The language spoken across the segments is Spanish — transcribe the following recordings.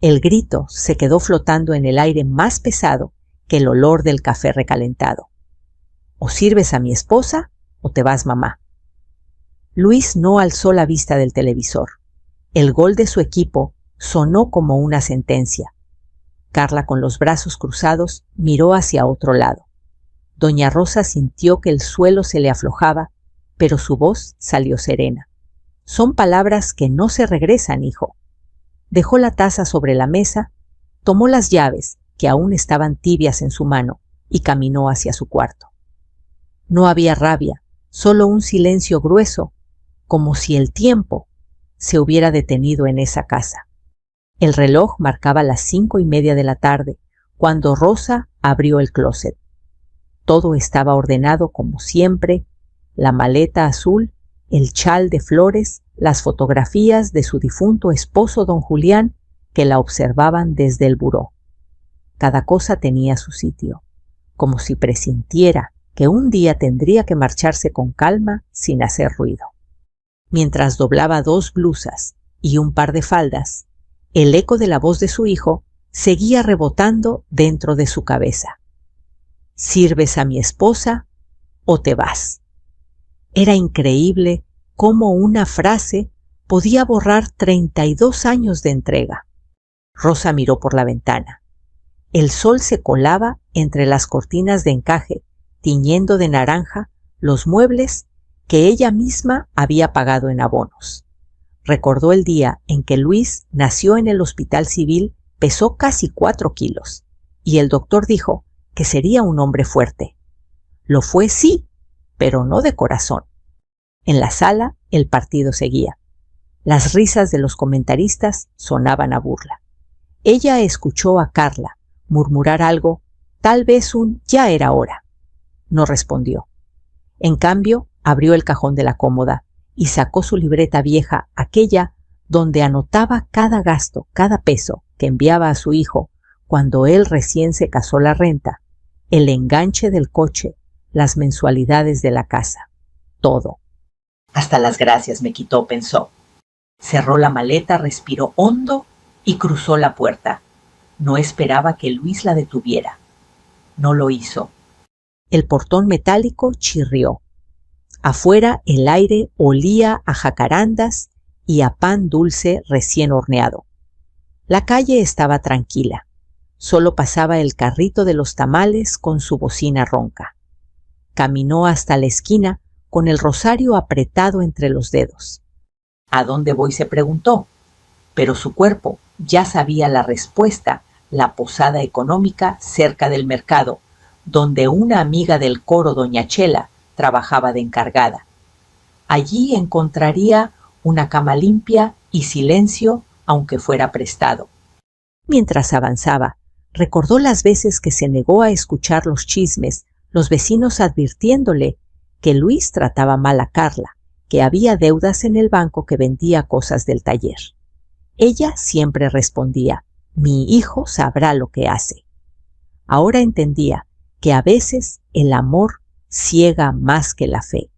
El grito se quedó flotando en el aire más pesado que el olor del café recalentado. «O sirves a mi esposa o te vas, mamá». Luis no alzó la vista del televisor. El gol de su equipo sonó como una sentencia. Carla, con los brazos cruzados, miró hacia otro lado. Doña Rosa sintió que el suelo se le aflojaba, pero su voz salió serena. «Son palabras que no se regresan, hijo». Dejó la taza sobre la mesa, tomó las llaves, que aún estaban tibias en su mano, y caminó hacia su cuarto. No había rabia, solo un silencio grueso, como si el tiempo se hubiera detenido en esa casa. El reloj marcaba las 5:30 de la tarde, cuando Rosa abrió el closet. Todo estaba ordenado como siempre: la maleta azul, el chal de flores, las fotografías de su difunto esposo don Julián, que la observaban desde el buró. Cada cosa tenía su sitio, como si presintiera que un día tendría que marcharse con calma sin hacer ruido. Mientras doblaba 2 blusas y un par de faldas, el eco de la voz de su hijo seguía rebotando dentro de su cabeza. «¿Sirves a mi esposa o te vas?». Era increíble cómo una frase podía borrar 32 años de entrega. Rosa miró por la ventana. El sol se colaba entre las cortinas de encaje, tiñendo de naranja los muebles que ella misma había pagado en abonos. Recordó el día en que Luis nació en el hospital civil, pesó casi 4 kilos, y el doctor dijo que sería un hombre fuerte. Lo fue, sí, pero no de corazón. En la sala el partido seguía. Las risas de los comentaristas sonaban a burla. Ella escuchó a Carla murmurar algo, tal vez un «ya era hora». No respondió. En cambio, abrió el cajón de la cómoda y sacó su libreta vieja, aquella donde anotaba cada gasto, cada peso que enviaba a su hijo cuando él recién se casó, la renta, el enganche del coche, las mensualidades de la casa, todo. «Hasta las gracias me quitó», pensó. Cerró la maleta, respiró hondo y cruzó la puerta. No esperaba que Luis la detuviera. No lo hizo. El portón metálico chirrió. Afuera el aire olía a jacarandas y a pan dulce recién horneado. La calle estaba tranquila. Solo pasaba el carrito de los tamales con su bocina ronca. Caminó hasta la esquina con el rosario apretado entre los dedos. «¿A dónde voy?», se preguntó, pero su cuerpo ya sabía la respuesta: la posada económica cerca del mercado, donde una amiga del coro, doña Chela, trabajaba de encargada. Allí encontraría una cama limpia y silencio, aunque fuera prestado. Mientras avanzaba, recordó las veces que se negó a escuchar los chismes, los vecinos advirtiéndole que Luis trataba mal a Carla, que había deudas en el banco, que vendía cosas del taller. Ella siempre respondía: «Mi hijo sabrá lo que hace». Ahora entendía que a veces el amor ciega más que la fe.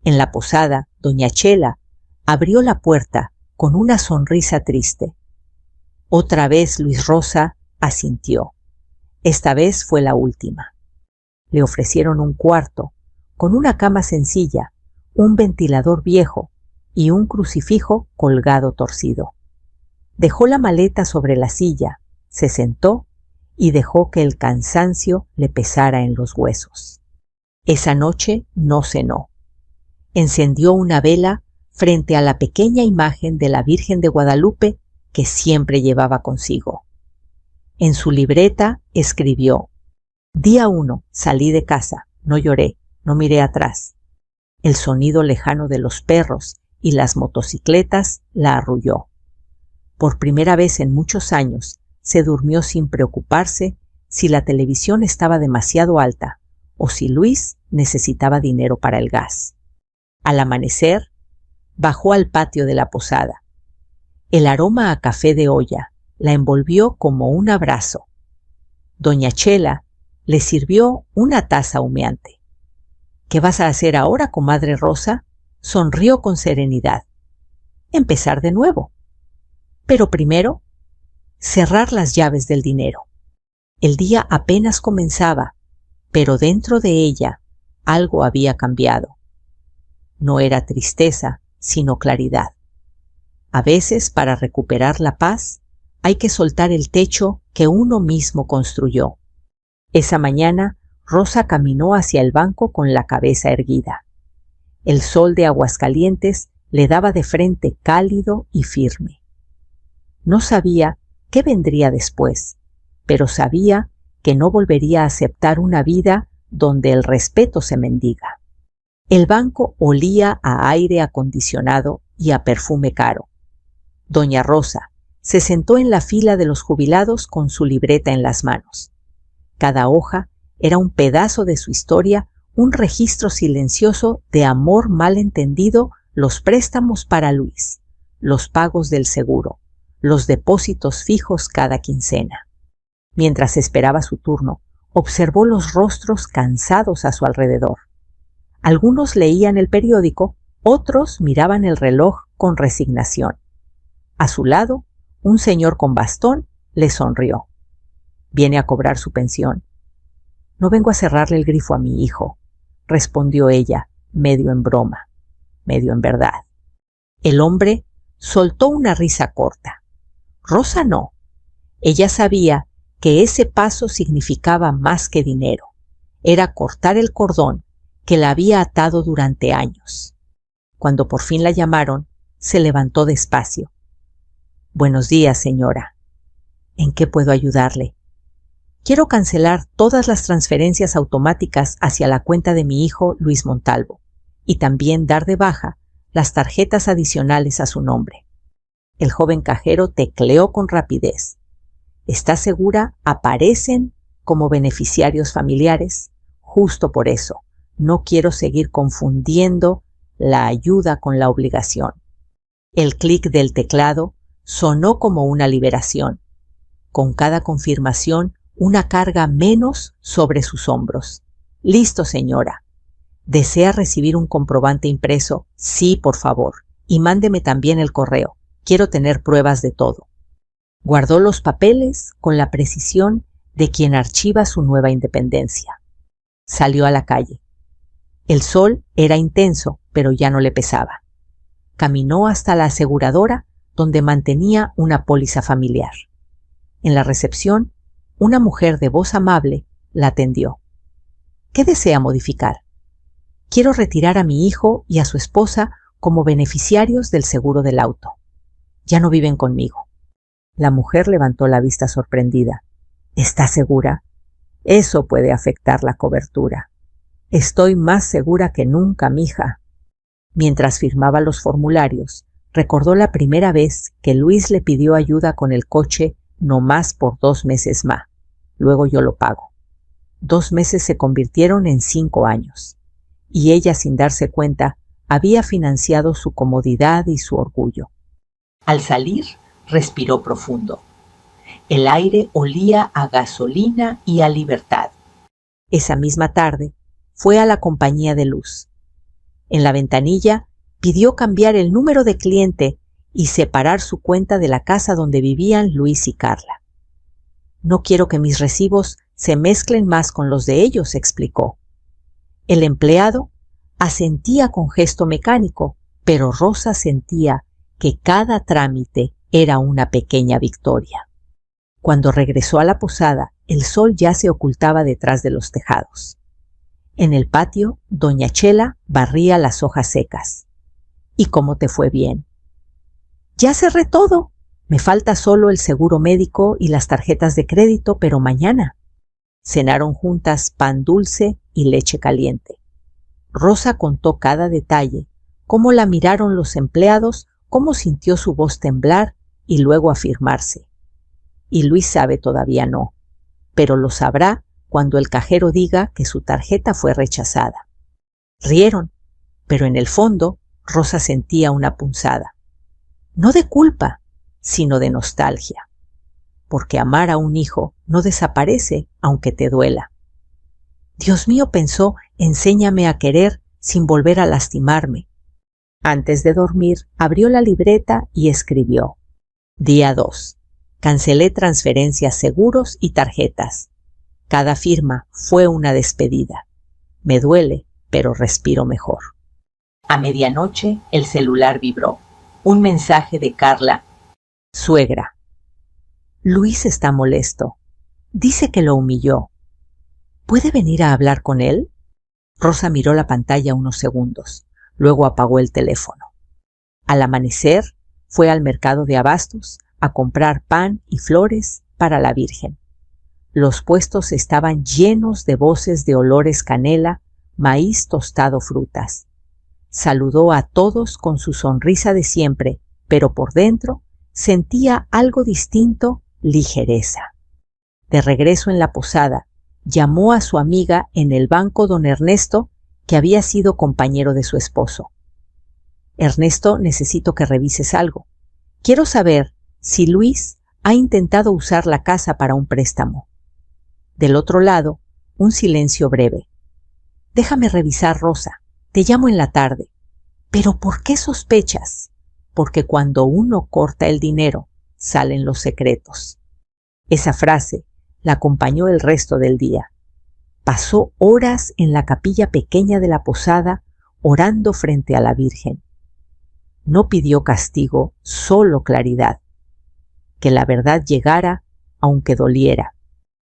En la posada, doña Chela abrió la puerta con una sonrisa triste. Otra vez Luis Rosa asintió. Esta vez fue la última. Le ofrecieron un cuarto con una cama sencilla, un ventilador viejo y un crucifijo colgado torcido. Dejó la maleta sobre la silla, se sentó y dejó que el cansancio le pesara en los huesos. Esa noche no cenó. Encendió una vela frente a la pequeña imagen de la Virgen de Guadalupe que siempre llevaba consigo. En su libreta escribió: «Día 1, salí de casa, no lloré, no miré atrás». El sonido lejano de los perros y las motocicletas la arrulló. Por primera vez en muchos años se durmió sin preocuparse si la televisión estaba demasiado alta o si Luis necesitaba dinero para el gas. Al amanecer, bajó al patio de la posada. El aroma a café de olla la envolvió como un abrazo. Doña Chela le sirvió una taza humeante. «¿Qué vas a hacer ahora, comadre Rosa?», sonrió con serenidad. «Empezar de nuevo. Pero primero, cerrar las llaves del dinero. El día apenas comenzaba, pero dentro de ella algo había cambiado. No era tristeza, sino claridad. A veces, para recuperar la paz, hay que soltar el techo que uno mismo construyó. Esa mañana, Rosa caminó hacia el banco con la cabeza erguida. El sol de Aguascalientes le daba de frente cálido y firme. No sabía qué vendría después, pero sabía que no volvería a aceptar una vida donde el respeto se mendiga. El banco olía a aire acondicionado y a perfume caro. Doña Rosa se sentó en la fila de los jubilados con su libreta en las manos. Cada hoja era un pedazo de su historia, un registro silencioso de amor mal entendido, los préstamos para Luis, los pagos del seguro, los depósitos fijos cada quincena. Mientras esperaba su turno, observó los rostros cansados a su alrededor. Algunos leían el periódico, otros miraban el reloj con resignación. A su lado, un señor con bastón le sonrió. «Viene a cobrar su pensión». «No vengo a cerrarle el grifo a mi hijo», respondió ella, medio en broma, medio en verdad. El hombre soltó una risa corta. Rosa no. Ella sabía que ese paso significaba más que dinero. Era cortar el cordón que la había atado durante años. Cuando por fin la llamaron, se levantó despacio. «Buenos días, señora. ¿En qué puedo ayudarle?» «Quiero cancelar todas las transferencias automáticas hacia la cuenta de mi hijo Luis Montalvo y también dar de baja las tarjetas adicionales a su nombre». El joven cajero tecleó con rapidez. «¿Está segura? Aparecen como beneficiarios familiares. Justo por eso, no quiero seguir confundiendo la ayuda con la obligación». El clic del teclado sonó como una liberación. Con cada confirmación, una carga menos sobre sus hombros. «Listo, señora. ¿Desea recibir un comprobante impreso?» «Sí, por favor. Y mándeme también el correo. Quiero tener pruebas de todo». Guardó los papeles con la precisión de quien archiva su nueva independencia. Salió a la calle. El sol era intenso, pero ya no le pesaba. Caminó hasta la aseguradora, donde mantenía una póliza familiar. En la recepción, una mujer de voz amable la atendió. «¿Qué desea modificar?» «Quiero retirar a mi hijo y a su esposa como beneficiarios del seguro del auto. Ya no viven conmigo». La mujer levantó la vista sorprendida. «¿Está segura? Eso puede afectar la cobertura». «Estoy más segura que nunca, mija». Mientras firmaba los formularios, recordó la primera vez que Luis le pidió ayuda con el coche no más por 2 meses más. «Luego yo lo pago». 2 meses se convirtieron en 5 años. Y ella, sin darse cuenta, había financiado su comodidad y su orgullo. Al salir, respiró profundo. El aire olía a gasolina y a libertad. Esa misma tarde, fue a la compañía de luz. En la ventanilla, pidió cambiar el número de cliente y separar su cuenta de la casa donde vivían Luis y Carla. «No quiero que mis recibos se mezclen más con los de ellos», explicó. El empleado asentía con gesto mecánico, pero Rosa sentía que cada trámite era una pequeña victoria. Cuando regresó a la posada, el sol ya se ocultaba detrás de los tejados. En el patio, doña Chela barría las hojas secas. «¿Y cómo te fue bien?» «Ya cerré todo. Me falta solo el seguro médico y las tarjetas de crédito, pero mañana». Cenaron juntas pan dulce y leche caliente. Rosa contó cada detalle, cómo la miraron los empleados, cómo sintió su voz temblar y luego afirmarse. Y Luis sabe todavía no, pero lo sabrá cuando el cajero diga que su tarjeta fue rechazada. Rieron, pero en el fondo Rosa sentía una punzada. No de culpa, sino de nostalgia. Porque amar a un hijo no desaparece aunque te duela. «Dios mío», pensó, «enséñame a querer sin volver a lastimarme». Antes de dormir, abrió la libreta y escribió: Día 2. Cancelé transferencias, seguros y tarjetas. Cada firma fue una despedida. Me duele, pero respiro mejor. A medianoche el celular vibró. Un mensaje de Carla. Suegra. Luis está molesto. Dice que lo humilló. ¿Puede venir a hablar con él? Rosa miró la pantalla unos segundos. Luego apagó el teléfono. Al amanecer fue al mercado de abastos a comprar pan y flores para la Virgen. Los puestos estaban llenos de voces de olores canela, maíz tostado, frutas. Saludó a todos con su sonrisa de siempre, pero por dentro sentía algo distinto, ligereza. De regreso en la posada, llamó a su amiga en el banco don Ernesto, que había sido compañero de su esposo. Ernesto, necesito que revises algo. Quiero saber si Luis ha intentado usar la casa para un préstamo. Del otro lado, un silencio breve. Déjame revisar, Rosa. Te llamo en la tarde. ¿Pero por qué sospechas? Porque cuando uno corta el dinero, salen los secretos. Esa frase la acompañó el resto del día. Pasó horas en la capilla pequeña de la posada, orando frente a la Virgen. No pidió castigo, solo claridad. Que la verdad llegara, aunque doliera.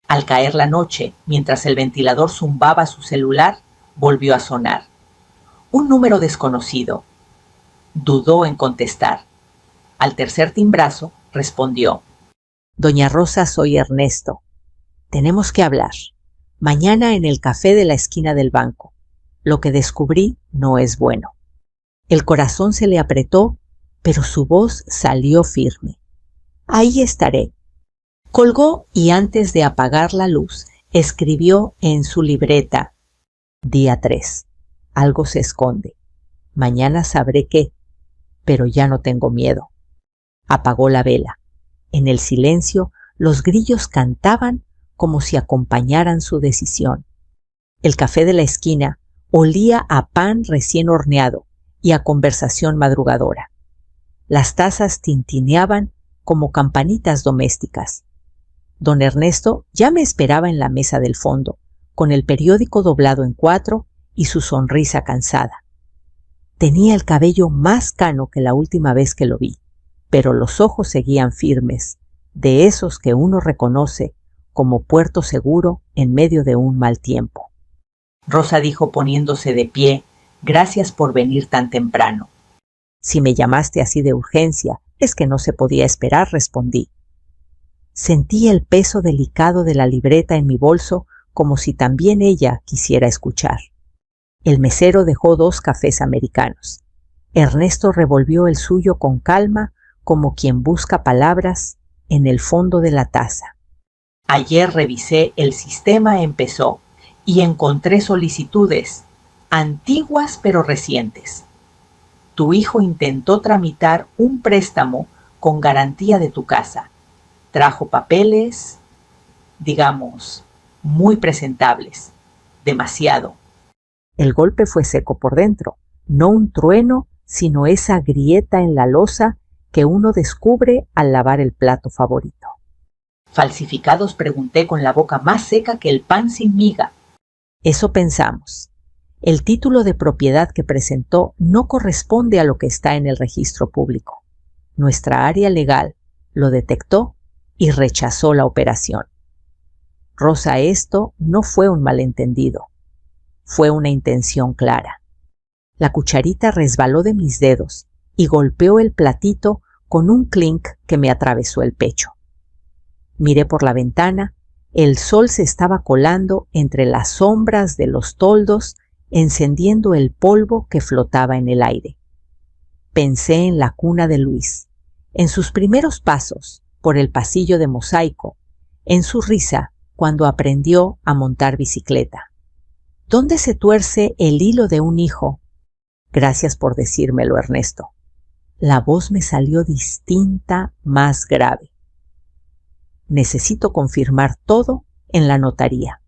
Al caer la noche, mientras el ventilador zumbaba su celular, volvió a sonar. Un número desconocido. Dudó en contestar. Al tercer timbrazo, respondió. Doña Rosa, soy Ernesto. Tenemos que hablar. Mañana en el café de la esquina del banco. Lo que descubrí no es bueno. El corazón se le apretó, pero su voz salió firme. Ahí estaré. Colgó y antes de apagar la luz, escribió en su libreta. Día 3. Algo se esconde. Mañana sabré qué, pero ya no tengo miedo. Apagó la vela. En el silencio, los grillos cantaban como si acompañaran su decisión. El café de la esquina olía a pan recién horneado y a conversación madrugadora. Las tazas tintineaban como campanitas domésticas. Don Ernesto ya me esperaba en la mesa del fondo, con el periódico doblado en 4 y su sonrisa cansada. Tenía el cabello más cano que la última vez que lo vi, pero los ojos seguían firmes, de esos que uno reconoce como puerto seguro en medio de un mal tiempo. Rosa dijo poniéndose de pie, gracias por venir tan temprano. Si me llamaste así de urgencia, es que no se podía esperar, respondí. Sentí el peso delicado de la libreta en mi bolso como si también ella quisiera escuchar. El mesero dejó 2 cafés americanos. Ernesto revolvió el suyo con calma, como quien busca palabras en el fondo de la taza. Ayer revisé el sistema, empezó, y encontré solicitudes, antiguas pero recientes. Tu hijo intentó tramitar un préstamo con garantía de tu casa. Trajo papeles, digamos, muy presentables, demasiado. El golpe fue seco por dentro, no un trueno, sino esa grieta en la loza que uno descubre al lavar el plato favorito. Falsificados, pregunté con la boca más seca que el pan sin miga. Eso pensamos. El título de propiedad que presentó no corresponde a lo que está en el registro público. Nuestra área legal lo detectó y rechazó la operación. Rosa, esto no fue un malentendido. Fue una intención clara. La cucharita resbaló de mis dedos y golpeó el platito con un clink que me atravesó el pecho. Miré por la ventana. El sol se estaba colando entre las sombras de los toldos, encendiendo el polvo que flotaba en el aire. Pensé en la cuna de Luis, en sus primeros pasos por el pasillo de mosaico, en su risa cuando aprendió a montar bicicleta. ¿Dónde se tuerce el hilo de un hijo? Gracias por decírmelo, Ernesto. La voz me salió distinta, más grave. Necesito confirmar todo en la notaría.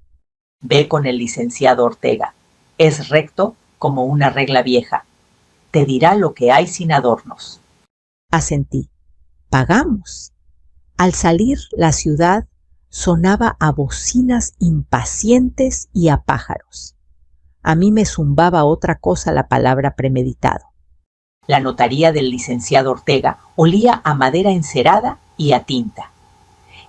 Ve con el licenciado Ortega. Es recto como una regla vieja. Te dirá lo que hay sin adornos. Asentí. Pagamos. Al salir, la ciudad sonaba a bocinas impacientes y a pájaros. A mí me zumbaba otra cosa la palabra premeditado. La notaría del licenciado Ortega olía a madera encerada y a tinta.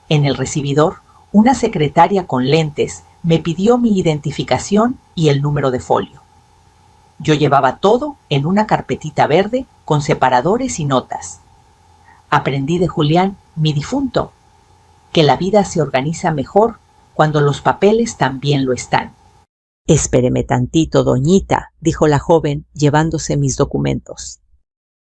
En el recibidor, una secretaria con lentes me pidió mi identificación y el número de folio. Yo llevaba todo en una carpetita verde con separadores y notas. Aprendí de Julián, mi difunto, que la vida se organiza mejor cuando los papeles también lo están. Espéreme tantito, doñita, dijo la joven llevándose mis documentos.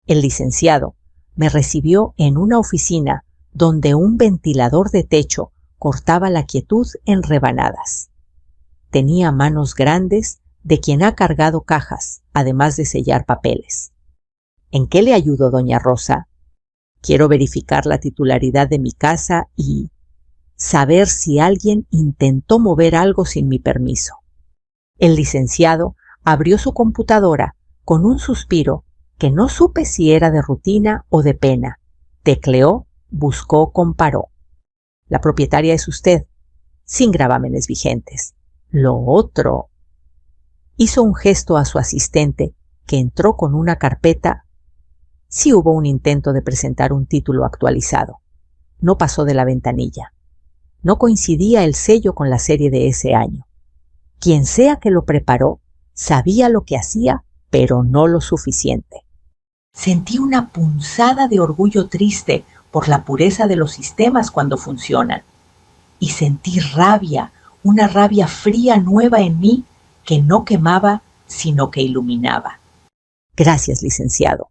El licenciado me recibió en una oficina donde un ventilador de techo cortaba la quietud en rebanadas. Tenía manos grandes de quien ha cargado cajas, además de sellar papeles. ¿En qué le ayudo, doña Rosa? Quiero verificar la titularidad de mi casa y saber si alguien intentó mover algo sin mi permiso. El licenciado abrió su computadora con un suspiro que no supe si era de rutina o de pena. Tecleó, buscó, comparó. La propietaria es usted, sin gravámenes vigentes. Lo otro. Hizo un gesto a su asistente, que entró con una carpeta. Sí hubo un intento de presentar un título actualizado. No pasó de la ventanilla. No coincidía el sello con la serie de ese año. Quien sea que lo preparó, sabía lo que hacía, pero no lo suficiente. Sentí una punzada de orgullo triste por la pureza de los sistemas cuando funcionan. Y sentí rabia, una rabia fría nueva en mí que no quemaba, sino que iluminaba. Gracias, licenciado.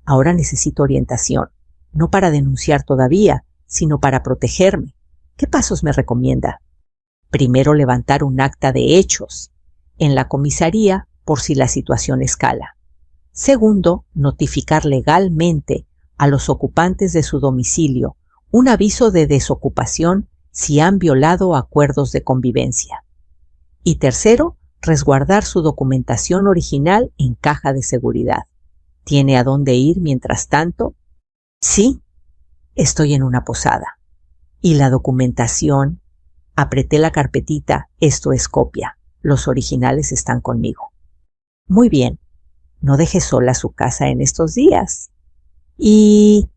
Ahora necesito orientación, no para denunciar todavía, sino para protegerme. ¿Qué pasos me recomienda? Primero, levantar un acta de hechos en la comisaría por si la situación escala. Segundo, notificar legalmente a los ocupantes de su domicilio un aviso de desocupación si han violado acuerdos de convivencia. Y tercero, resguardar su documentación original en caja de seguridad. ¿Tiene a dónde ir mientras tanto? Sí, estoy en una posada. ¿Y la documentación? Apreté la carpetita, esto es copia. Los originales están conmigo. Muy bien, no deje sola su casa en estos días. Y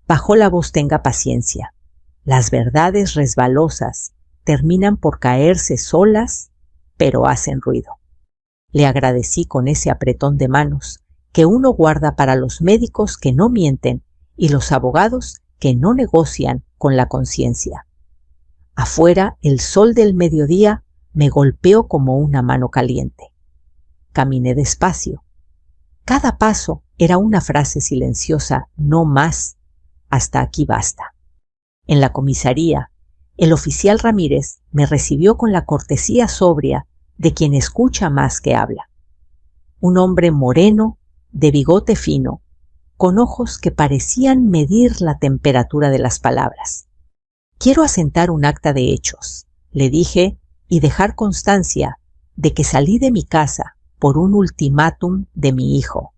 bajó la voz, tenga paciencia. Las verdades resbalosas terminan por caerse solas, pero hacen ruido. Le agradecí con ese apretón de manos que uno guarda para los médicos que no mienten y los abogados que no negocian con la conciencia. Afuera, el sol del mediodía me golpeó como una mano caliente. Caminé despacio. Cada paso era una frase silenciosa, no más, hasta aquí basta. En la comisaría, el oficial Ramírez me recibió con la cortesía sobria de quien escucha más que habla. Un hombre moreno, de bigote fino, con ojos que parecían medir la temperatura de las palabras. Quiero asentar un acta de hechos, le dije, y dejar constancia de que salí de mi casa por un ultimátum de mi hijo.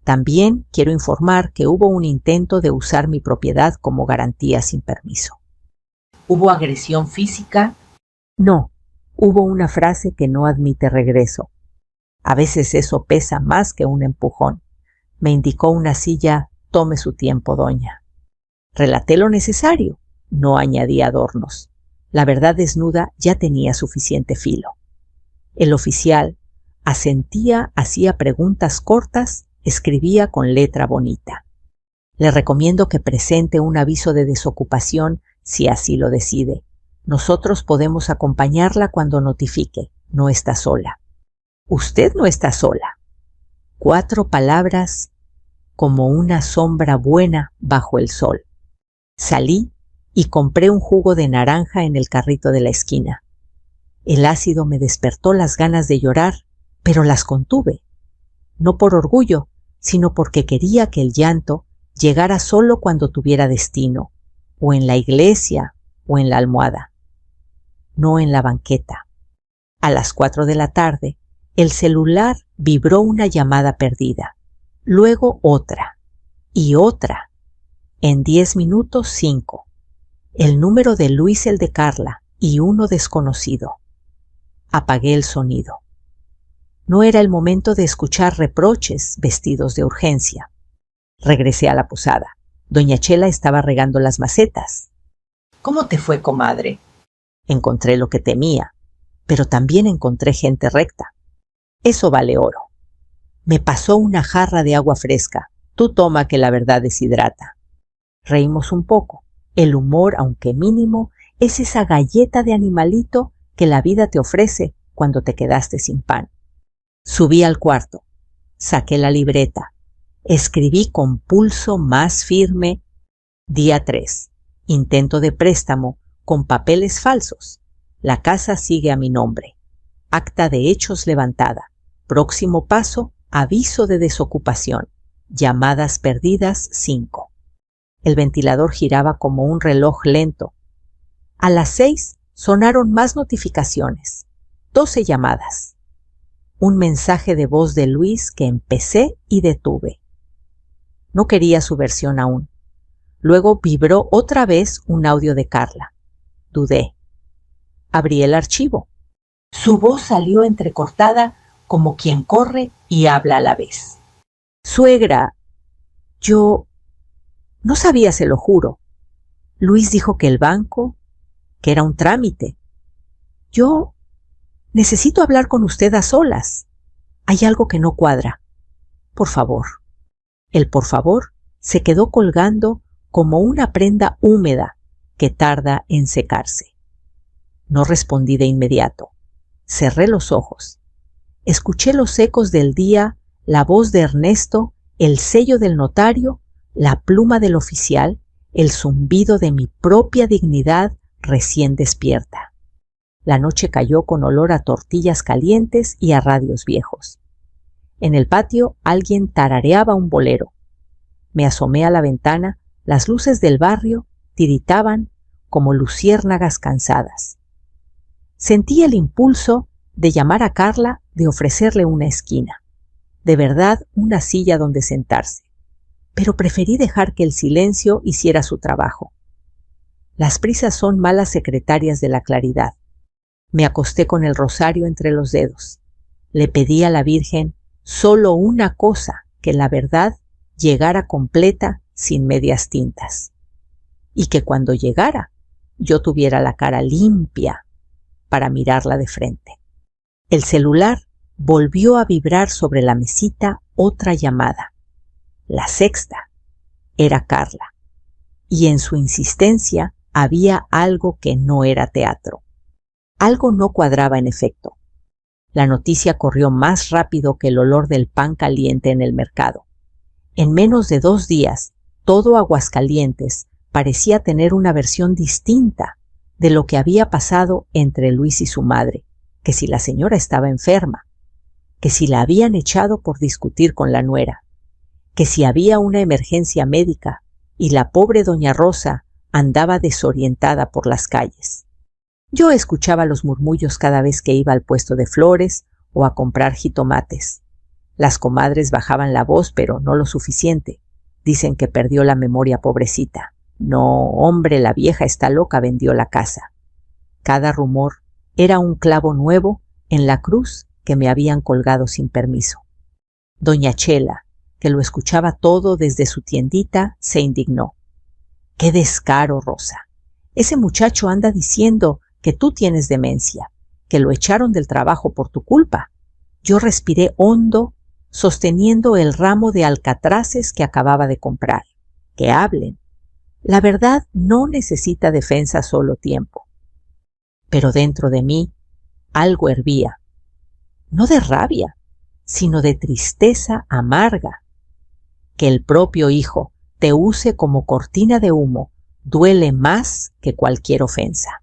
También quiero informar que hubo un intento de usar mi propiedad como garantía sin permiso. ¿Hubo agresión física? No, hubo una frase que no admite regreso. A veces eso pesa más que un empujón. Me indicó una silla, tome su tiempo, doña. Relaté lo necesario, no añadí adornos. La verdad desnuda ya tenía suficiente filo. El oficial asentía, hacía preguntas cortas, escribía con letra bonita. Le recomiendo que presente un aviso de desocupación si así lo decide. Nosotros podemos acompañarla cuando notifique. No está sola. Usted no está sola. 4 palabras como una sombra buena bajo el sol. Salí y compré un jugo de naranja en el carrito de la esquina. El ácido me despertó las ganas de llorar, pero las contuve. No por orgullo, sino porque quería que el llanto llegara solo cuando tuviera destino, o en la iglesia o en la almohada, no en la banqueta. A las 4 de la tarde, el celular vibró una llamada perdida, luego otra, y otra. En 10 minutos 5, El número de Luis, el de Carla y uno desconocido. Apagué el sonido. No era el momento de escuchar reproches vestidos de urgencia. Regresé a la posada. Doña Chela estaba regando las macetas. ¿Cómo te fue, comadre? Encontré lo que temía, pero también encontré gente recta. Eso vale oro. Me pasó una jarra de agua fresca. Tú toma, que la verdad deshidrata. Reímos un poco. El humor, aunque mínimo, es esa galleta de animalito que la vida te ofrece cuando te quedaste sin pan. Subí al cuarto. Saqué la libreta. Escribí con pulso más firme. Día 3. Intento de préstamo con papeles falsos. La casa sigue a mi nombre. Acta de hechos levantada. Próximo paso, aviso de desocupación. Llamadas perdidas 5. El ventilador giraba como un reloj lento. A las 6 sonaron más notificaciones. 12 llamadas. Un mensaje de voz de Luis que empecé y detuve. No quería su versión aún. Luego vibró otra vez un audio de Carla. Dudé. Abrí el archivo. Su voz salió entrecortada como quien corre y habla a la vez. Suegra, yo no sabía, se lo juro. Luis dijo que el banco, que era un trámite. Yo necesito hablar con usted a solas. Hay algo que no cuadra. Por favor. El por favor se quedó colgando como una prenda húmeda que tarda en secarse. No respondí de inmediato. Cerré los ojos. Escuché los ecos del día, la voz de Ernesto, el sello del notario, la pluma del oficial, el zumbido de mi propia dignidad recién despierta. La noche cayó con olor a tortillas calientes y a radios viejos. En el patio alguien tarareaba un bolero. Me asomé a la ventana, las luces del barrio tiritaban como luciérnagas cansadas. Sentí el impulso de llamar a Carla, de ofrecerle una esquina, de verdad una silla donde sentarse, pero preferí dejar que el silencio hiciera su trabajo. Las prisas son malas secretarias de la claridad. Me acosté con el rosario entre los dedos. Le pedí a la Virgen solo una cosa, que la verdad llegara completa sin medias tintas. Y que cuando llegara, yo tuviera la cara limpia para mirarla de frente. El celular volvió a vibrar sobre la mesita otra llamada. La sexta era Carla. Y en su insistencia había algo que no era teatro. Algo no cuadraba en efecto. La noticia corrió más rápido que el olor del pan caliente en el mercado. En menos de 2 días, todo Aguascalientes parecía tener una versión distinta de lo que había pasado entre Luis y su madre, que si la señora estaba enferma, que si la habían echado por discutir con la nuera, que si había una emergencia médica y la pobre doña Rosa andaba desorientada por las calles. Yo escuchaba los murmullos cada vez que iba al puesto de flores o a comprar jitomates. Las comadres bajaban la voz, pero no lo suficiente. Dicen que perdió la memoria, pobrecita. No, hombre, la vieja está loca, vendió la casa. Cada rumor era un clavo nuevo en la cruz que me habían colgado sin permiso. Doña Chela, que lo escuchaba todo desde su tiendita, se indignó. ¡Qué descaro, Rosa! Ese muchacho anda diciendo que tú tienes demencia, que lo echaron del trabajo por tu culpa. Yo respiré hondo, sosteniendo el ramo de alcatraces que acababa de comprar. Que hablen. La verdad no necesita defensa solo tiempo. Pero dentro de mí algo hervía. No de rabia, sino de tristeza amarga. Que el propio hijo te use como cortina de humo duele más que cualquier ofensa.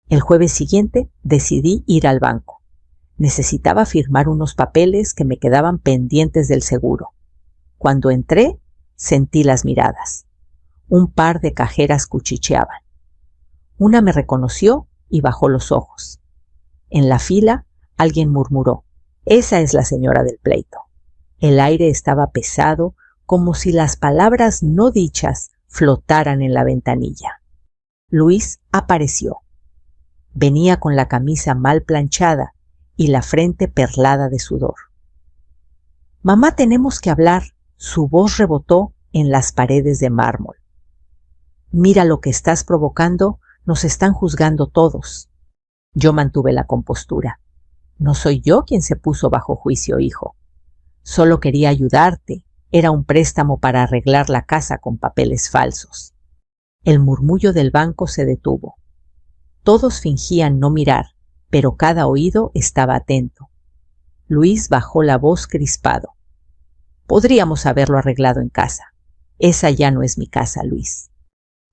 El jueves siguiente decidí ir al banco. Necesitaba firmar unos papeles que me quedaban pendientes del seguro. Cuando entré, sentí las miradas. Un par de cajeras cuchicheaban. Una me reconoció y bajó los ojos. En la fila, alguien murmuró: «Esa es la señora del pleito». El aire estaba pesado, como si las palabras no dichas flotaran en la ventanilla. Luis apareció. Venía con la camisa mal planchada y la frente perlada de sudor. «Mamá, tenemos que hablar», su voz rebotó en las paredes de mármol. «Mira lo que estás provocando, nos están juzgando todos». Yo mantuve la compostura. «No soy yo quien se puso bajo juicio, hijo. Solo quería ayudarte. Era un préstamo para arreglar la casa con papeles falsos». El murmullo del banco se detuvo. Todos fingían no mirar, pero cada oído estaba atento. Luis bajó la voz crispado. «Podríamos haberlo arreglado en casa. Esa ya no es mi casa, Luis».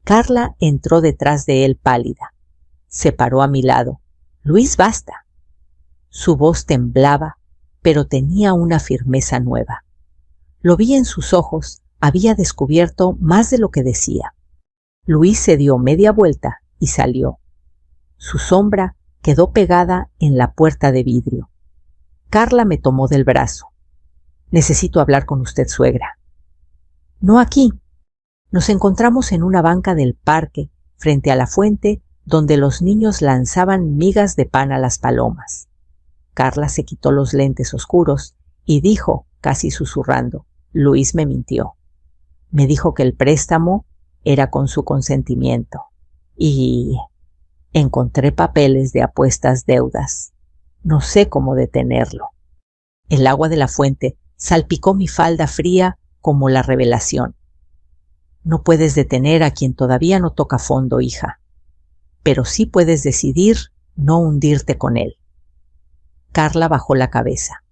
Carla entró detrás de él pálida. Se paró a mi lado. «Luis, basta». Su voz temblaba, pero tenía una firmeza nueva. Lo vi en sus ojos, había descubierto más de lo que decía. Luis se dio media vuelta y salió. Su sombra quedó pegada en la puerta de vidrio. Carla me tomó del brazo. «Necesito hablar con usted, suegra». «No aquí». Nos encontramos en una banca del parque, frente a la fuente, donde los niños lanzaban migas de pan a las palomas. Carla se quitó los lentes oscuros y dijo, casi susurrando: «Luis me mintió. Me dijo que el préstamo era con su consentimiento. Y encontré papeles de apuestas deudas. No sé cómo detenerlo». El agua de la fuente salpicó mi falda fría como la revelación. «No puedes detener a quien todavía no toca fondo, hija. Pero sí puedes decidir no hundirte con él». Carla bajó la cabeza.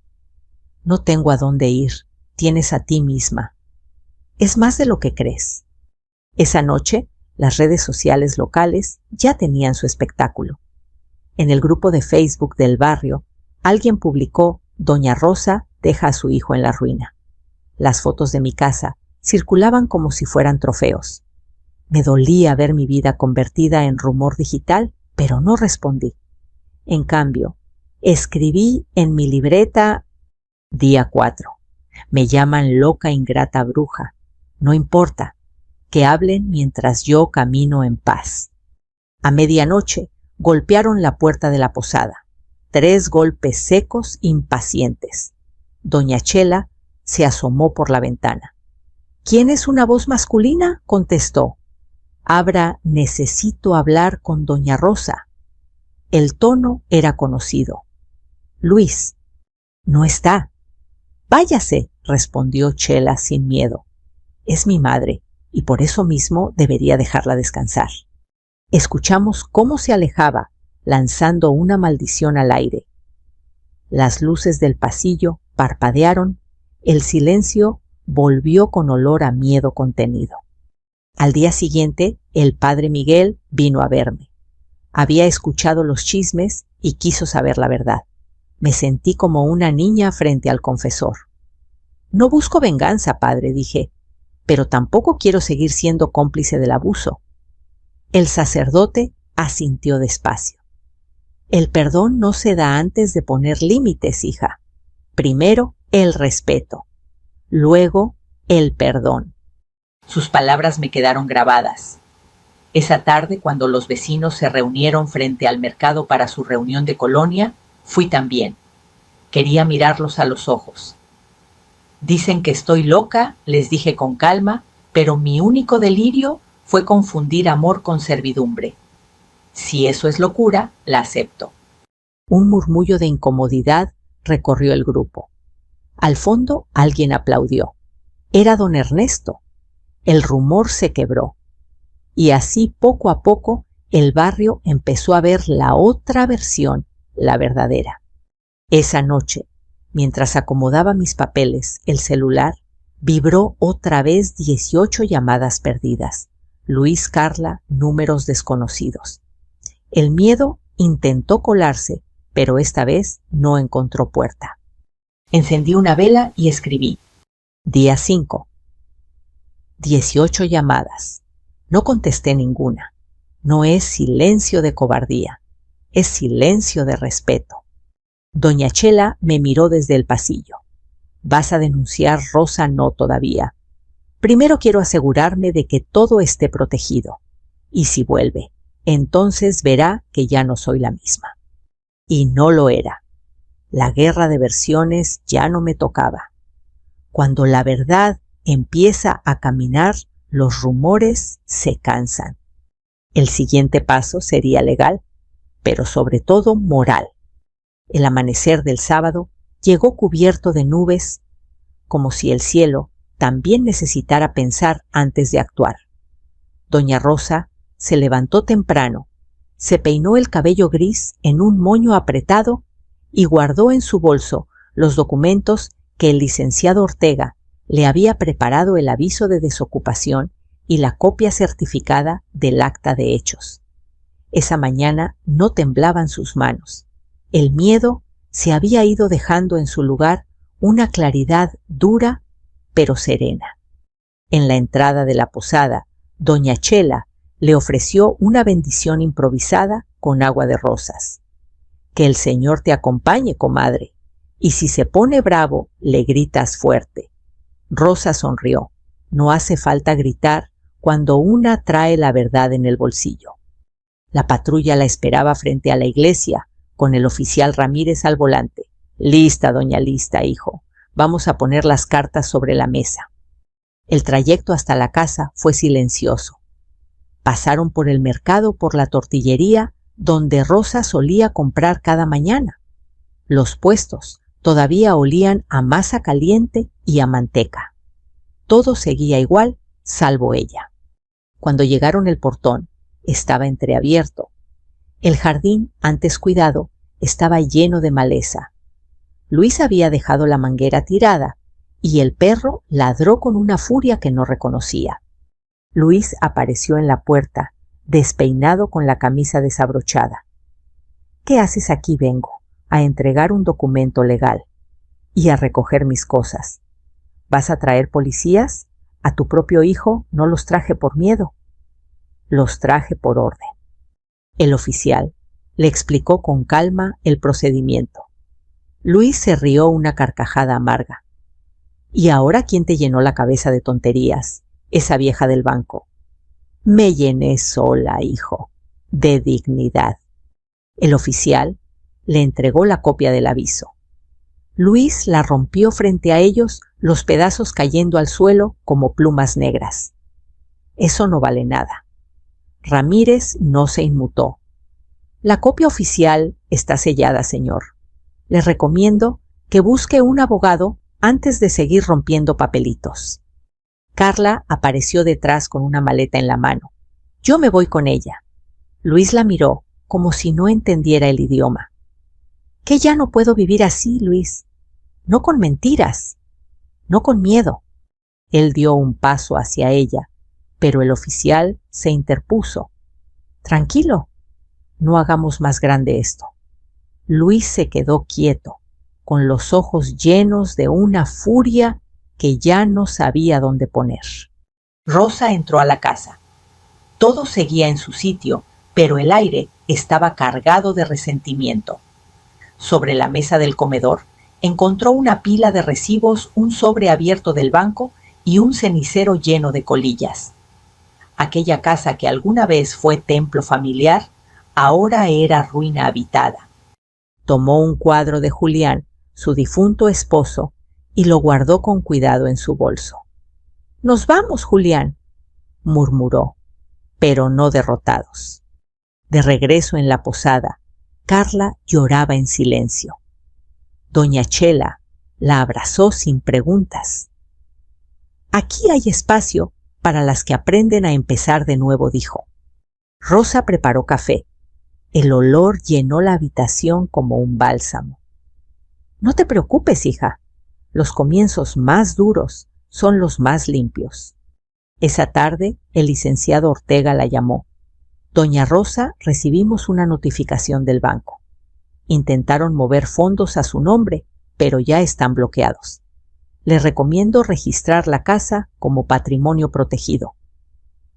«No tengo a dónde ir. Tienes a ti misma. Es más de lo que crees». Esa noche, las redes sociales locales ya tenían su espectáculo. En el grupo de Facebook del barrio, alguien publicó: «Doña Rosa deja a su hijo en la ruina». Las fotos de mi casa circulaban como si fueran trofeos. Me dolía ver mi vida convertida en rumor digital, pero no respondí. En cambio, escribí en mi libreta: «Día 4. Me llaman loca, ingrata, bruja. No importa. Que hablen mientras yo camino en paz». A medianoche golpearon la puerta de la posada. 3 golpes secos, impacientes. Doña Chela se asomó por la ventana. «¿Quién es una voz masculina?», contestó. «Abra, necesito hablar con doña Rosa». El tono era conocido. «Luis». «No está». «Váyase», respondió Chela sin miedo. «Es mi madre, y por eso mismo debería dejarla descansar». Escuchamos cómo se alejaba, lanzando una maldición al aire. Las luces del pasillo parpadearon, el silencio volvió con olor a miedo contenido. Al día siguiente, el padre Miguel vino a verme. Había escuchado los chismes y quiso saber la verdad. Me sentí como una niña frente al confesor. «No busco venganza, padre», dije, «pero tampoco quiero seguir siendo cómplice del abuso». El sacerdote asintió despacio. «El perdón no se da antes de poner límites, hija. Primero, el respeto. Luego, el perdón». Sus palabras me quedaron grabadas. Esa tarde, cuando los vecinos se reunieron frente al mercado para su reunión de colonia, fui también. Quería mirarlos a los ojos. «Dicen que estoy loca», les dije con calma, «pero mi único delirio fue confundir amor con servidumbre. Si eso es locura, la acepto». Un murmullo de incomodidad recorrió el grupo. Al fondo alguien aplaudió. Era don Ernesto. El rumor se quebró. Y así, poco a poco, el barrio empezó a ver la otra versión, la verdadera. Esa noche, mientras acomodaba mis papeles, el celular vibró otra vez 18 llamadas perdidas. Luis, Carla, números desconocidos. El miedo intentó colarse, pero esta vez no encontró puerta. Encendí una vela y escribí: «Día 5. 18 llamadas. No contesté ninguna. No es silencio de cobardía, es silencio de respeto». Doña Chela me miró desde el pasillo. «¿Vas a denunciar, Rosa?». «No todavía. Primero quiero asegurarme de que todo esté protegido. Y si vuelve, entonces verá que ya no soy la misma. Y no lo era. La guerra de versiones ya no me tocaba. Cuando la verdad empieza a caminar, los rumores se cansan. El siguiente paso sería legal, pero sobre todo moral. El amanecer del sábado llegó cubierto de nubes, como si el cielo también necesitara pensar antes de actuar. Doña Rosa se levantó temprano, se peinó el cabello gris en un moño apretado y guardó en su bolso los documentos que el licenciado Ortega le había preparado, el aviso de desocupación y la copia certificada del acta de hechos. Esa mañana no temblaban sus manos. El miedo se había ido dejando en su lugar una claridad dura pero serena. En la entrada de la posada, doña Chela le ofreció una bendición improvisada con agua de rosas. Que el Señor te acompañe, comadre, y si se pone bravo, le gritas fuerte. Rosa sonrió. No hace falta gritar cuando una trae la verdad en el bolsillo. La patrulla la esperaba frente a la iglesia, con el oficial Ramírez al volante. Lista, doña Lista, hijo. Vamos a poner las cartas sobre la mesa. El trayecto hasta la casa fue silencioso. Pasaron por el mercado, por la tortillería, donde Rosa solía comprar cada mañana. Los puestos todavía olían a masa caliente y a manteca. Todo seguía igual, salvo ella. Cuando llegaron al portón, estaba entreabierto. El jardín, antes cuidado, estaba lleno de maleza. Luis había dejado la manguera tirada y el perro ladró con una furia que no reconocía. Luis apareció en la puerta, despeinado con la camisa desabrochada. ¿Qué haces aquí? Vengo a entregar un documento legal y a recoger mis cosas. ¿Vas a traer policías? A tu propio hijo no los traje por miedo. Los traje por orden. El oficial le explicó con calma el procedimiento. Luis se rió una carcajada amarga. ¿Y ahora quién te llenó la cabeza de tonterías? Esa vieja del banco. Me llené sola, hijo, de dignidad. El oficial le entregó la copia del aviso. Luis la rompió frente a ellos, los pedazos cayendo al suelo como plumas negras. Eso no vale nada. Ramírez no se inmutó. La copia oficial está sellada, señor. Le recomiendo que busque un abogado antes de seguir rompiendo papelitos. Carla apareció detrás con una maleta en la mano. Yo me voy con ella. Luis la miró como si no entendiera el idioma. Que ya no puedo vivir así, Luis. No con mentiras, no con miedo. Él dio un paso hacia ella, pero el oficial se interpuso. Tranquilo, no hagamos más grande esto. Luis se quedó quieto, con los ojos llenos de una furia que ya no sabía dónde poner. Rosa entró a la casa. Todo seguía en su sitio, pero el aire estaba cargado de resentimiento. Sobre la mesa del comedor encontró una pila de recibos, un sobre abierto del banco y un cenicero lleno de colillas. Aquella casa que alguna vez fue templo familiar, ahora era ruina habitada. Tomó un cuadro de Julián, su difunto esposo, y lo guardó con cuidado en su bolso. «Nos vamos, Julián», murmuró, pero no derrotados. De regreso en la posada, Carla lloraba en silencio. Doña Chela la abrazó sin preguntas. «Aquí hay espacio para las que aprenden a empezar de nuevo», dijo. Rosa preparó café. El olor llenó la habitación como un bálsamo. «No te preocupes, hija. Los comienzos más duros son los más limpios». Esa tarde, el licenciado Ortega la llamó. «Doña Rosa, recibimos una notificación del banco. Intentaron mover fondos a su nombre, pero ya están bloqueados. Le recomiendo registrar la casa como patrimonio protegido.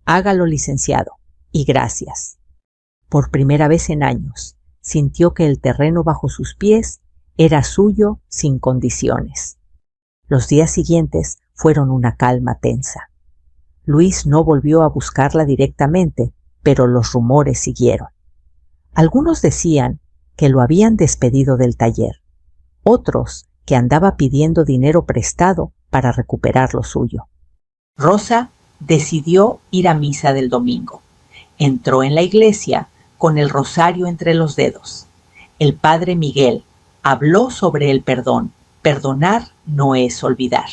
Hágalo, licenciado, y gracias». Por primera vez en años, sintió que el terreno bajo sus pies era suyo sin condiciones. Los días siguientes fueron una calma tensa. Luis no volvió a buscarla directamente, pero los rumores siguieron. Algunos decían que lo habían despedido del taller, otros que andaba pidiendo dinero prestado para recuperar lo suyo. Rosa decidió ir a misa del domingo. Entró en la iglesia con el rosario entre los dedos. El padre Miguel habló sobre el perdón. Perdonar no es olvidar,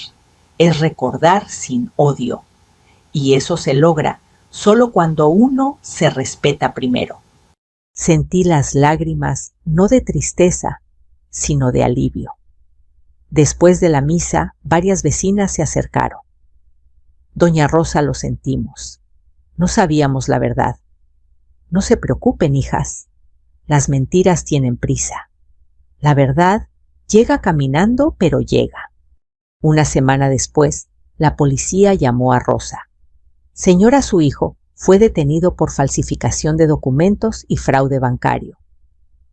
es recordar sin odio. Y eso se logra solo cuando uno se respeta primero. Sentí las lágrimas no de tristeza, sino de alivio. Después de la misa, varias vecinas se acercaron. Doña Rosa, lo sentimos. No sabíamos la verdad. No se preocupen, hijas. Las mentiras tienen prisa. La verdad llega caminando, pero llega. Una semana después, la policía llamó a Rosa. Señora, su hijo fue detenido por falsificación de documentos y fraude bancario.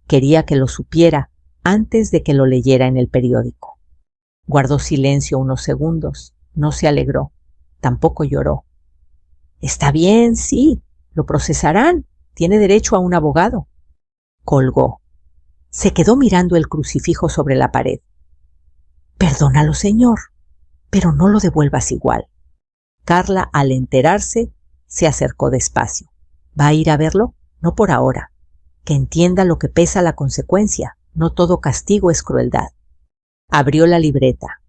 Quería que lo supiera antes de que lo leyera en el periódico. Guardó silencio unos segundos, no se alegró, tampoco lloró. Está bien, sí, lo procesarán, tiene derecho a un abogado. Colgó. Se quedó mirando el crucifijo sobre la pared. Perdónalo, señor, pero no lo devuelvas igual. Carla, al enterarse, se acercó despacio. ¿Va a ir a verlo? No por ahora. Que entienda lo que pesa la consecuencia. No todo castigo es crueldad. Abrió la libreta.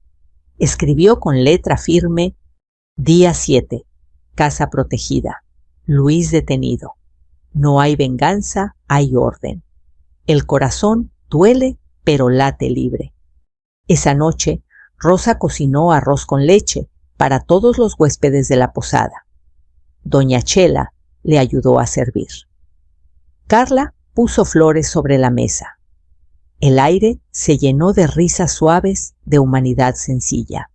Escribió con letra firme: Día 7. Casa protegida. Luis detenido. No hay venganza, hay orden. El corazón duele, pero late libre. Esa noche, Rosa cocinó arroz con leche para todos los huéspedes de la posada. Doña Chela le ayudó a servir. Carla puso flores sobre la mesa. El aire se llenó de risas suaves de humanidad sencilla.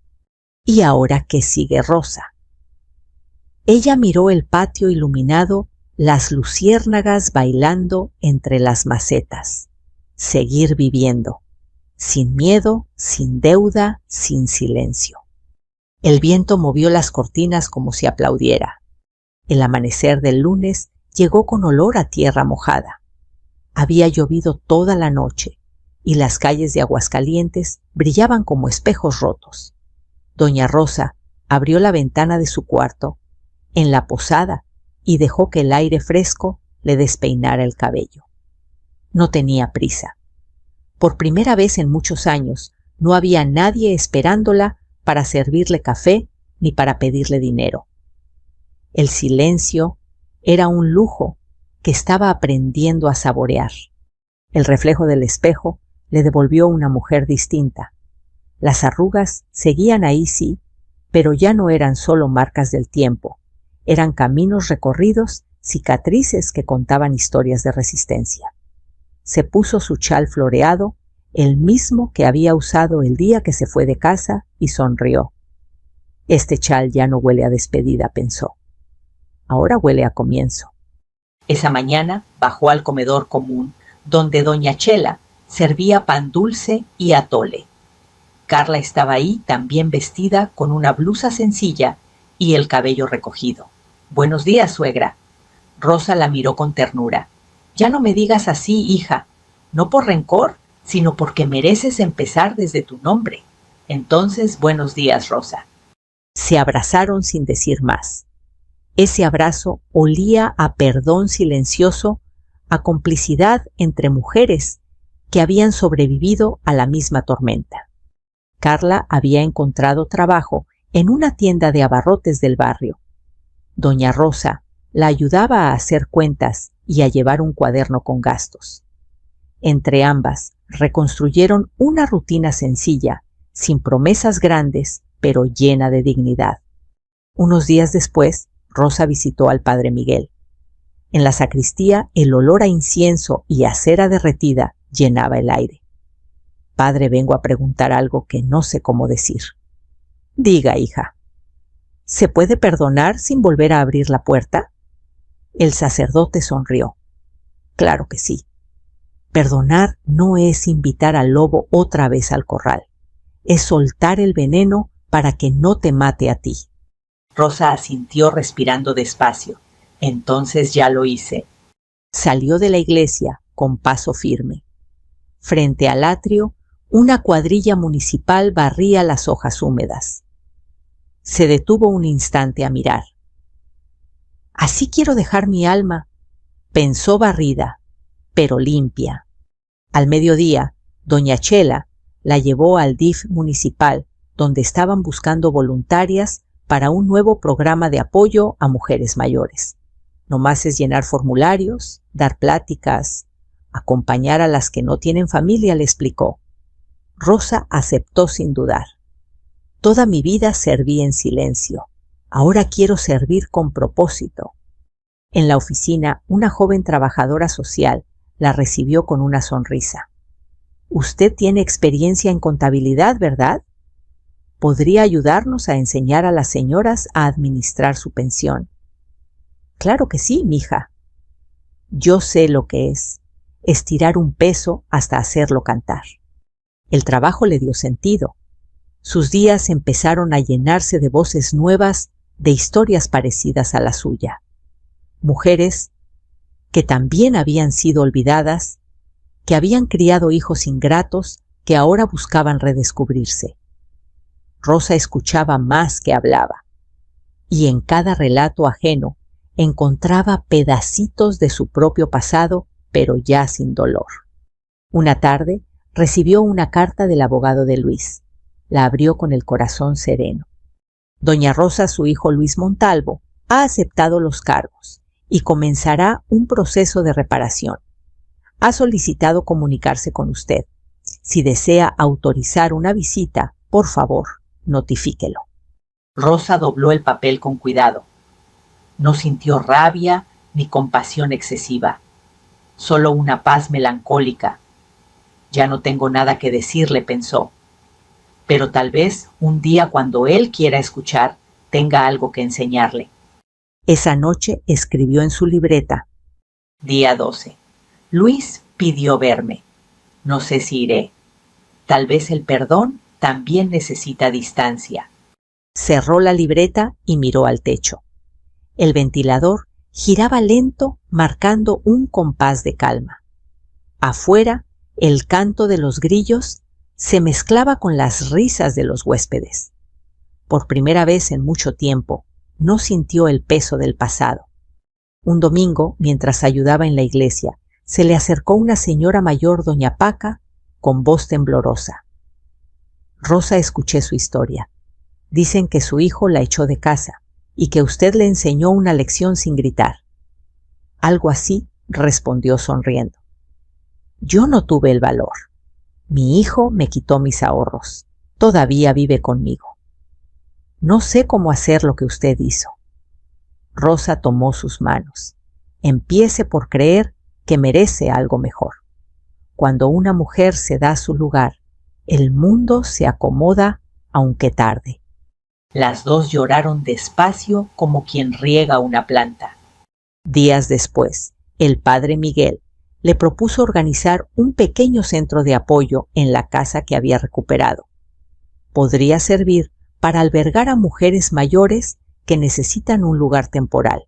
¿Y ahora qué sigue Rosa? Ella miró el patio iluminado, las luciérnagas bailando entre las macetas. Seguir viviendo, sin miedo, sin deuda, sin silencio. El viento movió las cortinas como si aplaudiera. El amanecer del lunes llegó con olor a tierra mojada. Había llovido toda la noche y las calles de Aguascalientes brillaban como espejos rotos. Doña Rosa abrió la ventana de su cuarto en la posada y dejó que el aire fresco le despeinara el cabello. No tenía prisa. Por primera vez en muchos años no había nadie esperándola para servirle café ni para pedirle dinero. El silencio era un lujo que estaba aprendiendo a saborear. El reflejo del espejo le devolvió una mujer distinta. Las arrugas seguían ahí, sí, pero ya no eran solo marcas del tiempo. Eran caminos recorridos, cicatrices que contaban historias de resistencia. Se puso su chal floreado, el mismo que había usado el día que se fue de casa, y sonrió. Este chal ya no huele a despedida, pensó. Ahora huele a comienzo. Esa mañana bajó al comedor común, donde doña Chela servía pan dulce y atole. Carla estaba ahí también vestida con una blusa sencilla y el cabello recogido. Buenos días, suegra. Rosa la miró con ternura. Ya no me digas así, hija, no por rencor, sino porque mereces empezar desde tu nombre. Entonces, buenos días, Rosa. Se abrazaron sin decir más. Ese abrazo olía a perdón silencioso, a complicidad entre mujeres que habían sobrevivido a la misma tormenta. Carla había encontrado trabajo en una tienda de abarrotes del barrio. Doña Rosa la ayudaba a hacer cuentas y a llevar un cuaderno con gastos. Entre ambas reconstruyeron una rutina sencilla, sin promesas grandes, pero llena de dignidad. Unos días después, Rosa visitó al padre Miguel. En la sacristía, el olor a incienso y a cera derretida llenaba el aire. Padre, vengo a preguntar algo que no sé cómo decir. Diga, hija. ¿Se puede perdonar sin volver a abrir la puerta? El sacerdote sonrió. Claro que sí. Perdonar no es invitar al lobo otra vez al corral. Es soltar el veneno para que no te mate a ti. Rosa asintió respirando despacio. Entonces ya lo hice. Salió de la iglesia con paso firme. Frente al atrio, una cuadrilla municipal barría las hojas húmedas. Se detuvo un instante a mirar. Así quiero dejar mi alma, pensó barrida, pero limpia. Al mediodía, doña Chela la llevó al DIF municipal, donde estaban buscando voluntarias para un nuevo programa de apoyo a mujeres mayores. No más es llenar formularios, dar pláticas, acompañar a las que no tienen familia, le explicó. Rosa aceptó sin dudar. Toda mi vida serví en silencio. Ahora quiero servir con propósito. En la oficina, una joven trabajadora social la recibió con una sonrisa. Usted tiene experiencia en contabilidad, ¿verdad? ¿Podría ayudarnos a enseñar a las señoras a administrar su pensión? Claro que sí, mija. Yo sé lo que es estirar un peso hasta hacerlo cantar. El trabajo le dio sentido. Sus días empezaron a llenarse de voces nuevas, de historias parecidas a la suya. Mujeres que también habían sido olvidadas, que habían criado hijos ingratos, que ahora buscaban redescubrirse. Rosa escuchaba más que hablaba, y en cada relato ajeno encontraba pedacitos de su propio pasado, pero ya sin dolor. Una tarde recibió una carta del abogado de Luis. La abrió con el corazón sereno. Doña Rosa, su hijo Luis Montalvo, ha aceptado los cargos y comenzará un proceso de reparación. Ha solicitado comunicarse con usted. Si desea autorizar una visita, por favor, notifíquelo. Rosa dobló el papel con cuidado. No sintió rabia ni compasión excesiva, solo una paz melancólica. Ya no tengo nada que decirle, pensó. Pero tal vez un día cuando él quiera escuchar, tenga algo que enseñarle. Esa noche escribió en su libreta. Día 12. Luis pidió verme. No sé si iré. Tal vez el perdón también necesita distancia. Cerró la libreta y miró al techo. El ventilador giraba lento, marcando un compás de calma. Afuera, el canto de los grillos se mezclaba con las risas de los huéspedes. Por primera vez en mucho tiempo, no sintió el peso del pasado. Un domingo, mientras ayudaba en la iglesia, se le acercó una señora mayor, doña Paca, con voz temblorosa. Rosa, escuché su historia. Dicen que su hijo la echó de casa y que usted le enseñó una lección sin gritar. Algo así, respondió sonriendo. Yo no tuve el valor. Mi hijo me quitó mis ahorros. Todavía vive conmigo. No sé cómo hacer lo que usted hizo. Rosa tomó sus manos. Empiece por creer que merece algo mejor. Cuando una mujer se da su lugar, el mundo se acomoda aunque tarde. Las dos lloraron despacio como quien riega una planta. Días después, el padre Miguel le propuso organizar un pequeño centro de apoyo en la casa que había recuperado. Podría servir para albergar a mujeres mayores que necesitan un lugar temporal.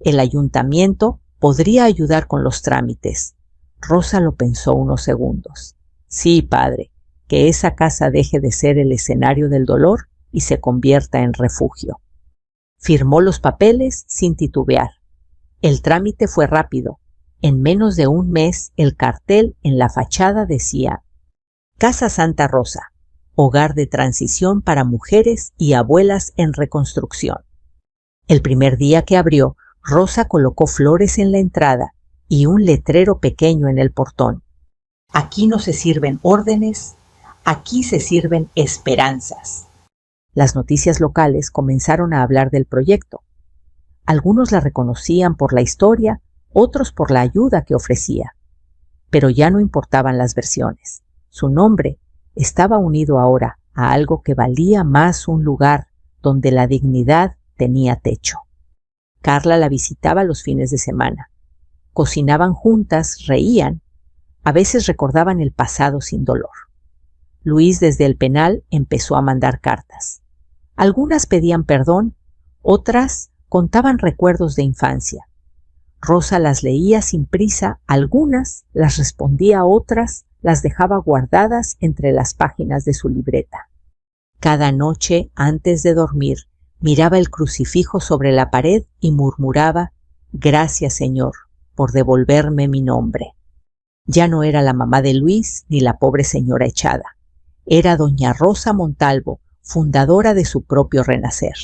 El ayuntamiento podría ayudar con los trámites. Rosa lo pensó unos segundos. Sí, padre, que esa casa deje de ser el escenario del dolor y se convierta en refugio. Firmó los papeles sin titubear. El trámite fue rápido. En menos de un mes, el cartel en la fachada decía: Casa Santa Rosa, hogar de transición para mujeres y abuelas en reconstrucción. El primer día que abrió, Rosa colocó flores en la entrada y un letrero pequeño en el portón. Aquí no se sirven órdenes, aquí se sirven esperanzas. Las noticias locales comenzaron a hablar del proyecto. Algunos la reconocían por la historia, otros por la ayuda que ofrecía. Pero ya no importaban las versiones. Su nombre estaba unido ahora a algo que valía más, un lugar donde la dignidad tenía techo. Carla la visitaba los fines de semana. Cocinaban juntas, reían. A veces recordaban el pasado sin dolor. Luis, desde el penal, empezó a mandar cartas. Algunas pedían perdón, otras contaban recuerdos de infancia. Rosa las leía sin prisa, algunas las respondía, otras las dejaba guardadas entre las páginas de su libreta. Cada noche, antes de dormir, miraba el crucifijo sobre la pared y murmuraba: «Gracias, Señor, por devolverme mi nombre». Ya no era la mamá de Luis ni la pobre señora echada. Era doña Rosa Montalvo, fundadora de su propio renacer.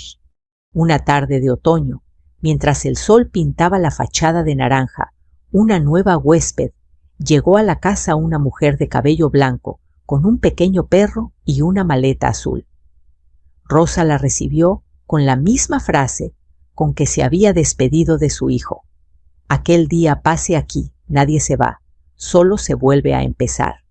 Una tarde de otoño, mientras el sol pintaba la fachada de naranja, una nueva huésped, llegó a la casa una mujer de cabello blanco, con un pequeño perro y una maleta azul. Rosa la recibió con la misma frase con que se había despedido de su hijo: «Aquel día pase aquí, nadie se va, solo se vuelve a empezar».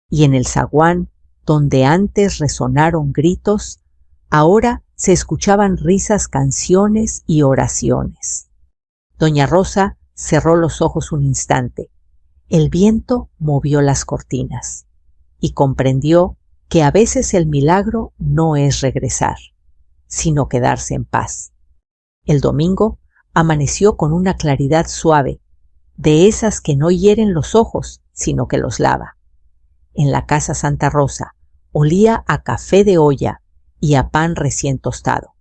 Y en el zaguán, donde antes resonaron gritos, ahora se escuchaban risas, canciones y oraciones. Doña Rosa cerró los ojos un instante. El viento movió las cortinas y comprendió que a veces el milagro no es regresar, sino quedarse en paz. El domingo amaneció con una claridad suave, de esas que no hieren los ojos, sino que los lava. En la casa Santa Rosa olía a café de olla y a pan recién tostado.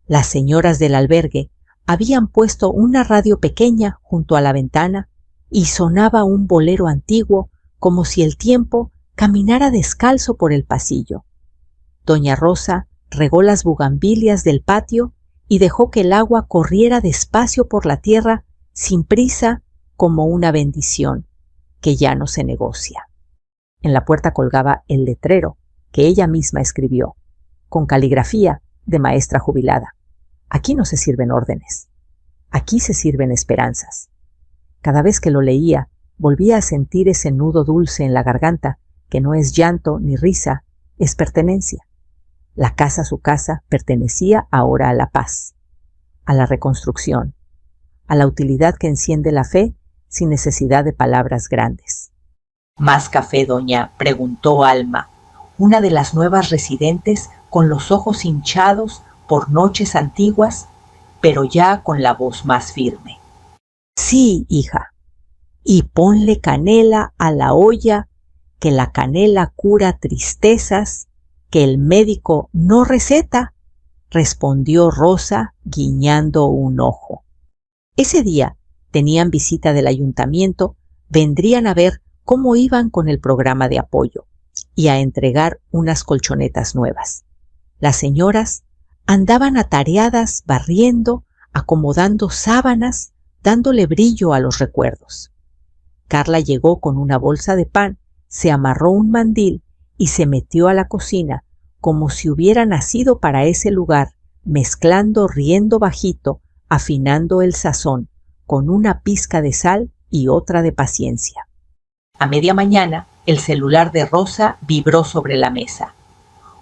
Las señoras del albergue habían puesto una radio pequeña junto a la ventana y sonaba un bolero antiguo, como si el tiempo caminara descalzo por el pasillo. Doña Rosa regó las bugambilias del patio y dejó que el agua corriera despacio por la tierra, sin prisa, como una bendición que ya no se negocia. En la puerta colgaba el letrero que ella misma escribió, con caligrafía de maestra jubilada: «Aquí no se sirven órdenes, aquí se sirven esperanzas». Cada vez que lo leía, volvía a sentir ese nudo dulce en la garganta, que no es llanto ni risa, es pertenencia. La casa, su casa, pertenecía ahora a la paz, a la reconstrucción, a la utilidad que enciende la fe sin necesidad de palabras grandes. ¿Más café, doña?, preguntó Alma, una de las nuevas residentes, con los ojos hinchados por noches antiguas, pero ya con la voz más firme. «Sí, hija, y ponle canela a la olla, que la canela cura tristezas que el médico no receta», respondió Rosa guiñando un ojo. Ese día tenían visita del ayuntamiento, vendrían a ver cómo iban con el programa de apoyo y a entregar unas colchonetas nuevas. Las señoras andaban atareadas barriendo, acomodando sábanas, dándole brillo a los recuerdos. Carla llegó con una bolsa de pan, se amarró un mandil y se metió a la cocina como si hubiera nacido para ese lugar, mezclando, riendo bajito, afinando el sazón, con una pizca de sal y otra de paciencia. A media mañana, el celular de Rosa vibró sobre la mesa.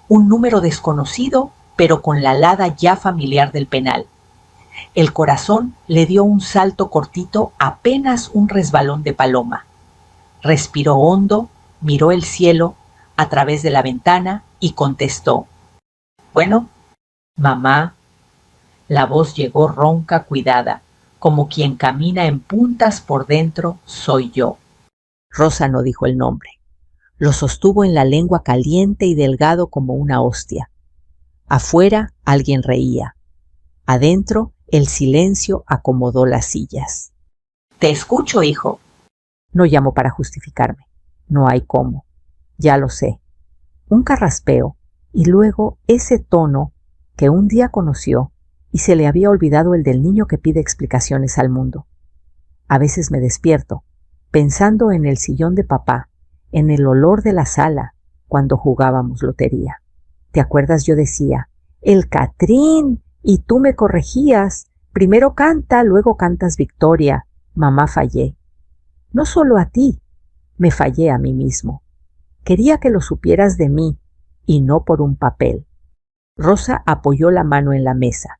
Un número desconocido, pero con la alada ya familiar del penal. El corazón le dio un salto cortito, apenas un resbalón de paloma. Respiró hondo, miró el cielo a través de la ventana y contestó: «Bueno, mamá». La voz llegó ronca, cuidada, como quien camina en puntas por dentro: «Soy yo». Rosa no dijo el nombre. Lo sostuvo en la lengua caliente y delgado como una hostia. Afuera alguien reía. Adentro el silencio acomodó las sillas. «Te escucho, hijo». No llamo para justificarme. No hay cómo. Ya lo sé. Un carraspeo y luego ese tono que un día conoció y se le había olvidado, el del niño que pide explicaciones al mundo. A veces me despierto pensando en el sillón de papá, en el olor de la sala cuando jugábamos lotería. ¿Te acuerdas? Yo decía: «El Catrín», y tú me corregías: «Primero canta, luego cantas victoria». Mamá, fallé. No solo a ti, me fallé a mí mismo. Quería que lo supieras de mí y no por un papel. Rosa apoyó la mano en la mesa.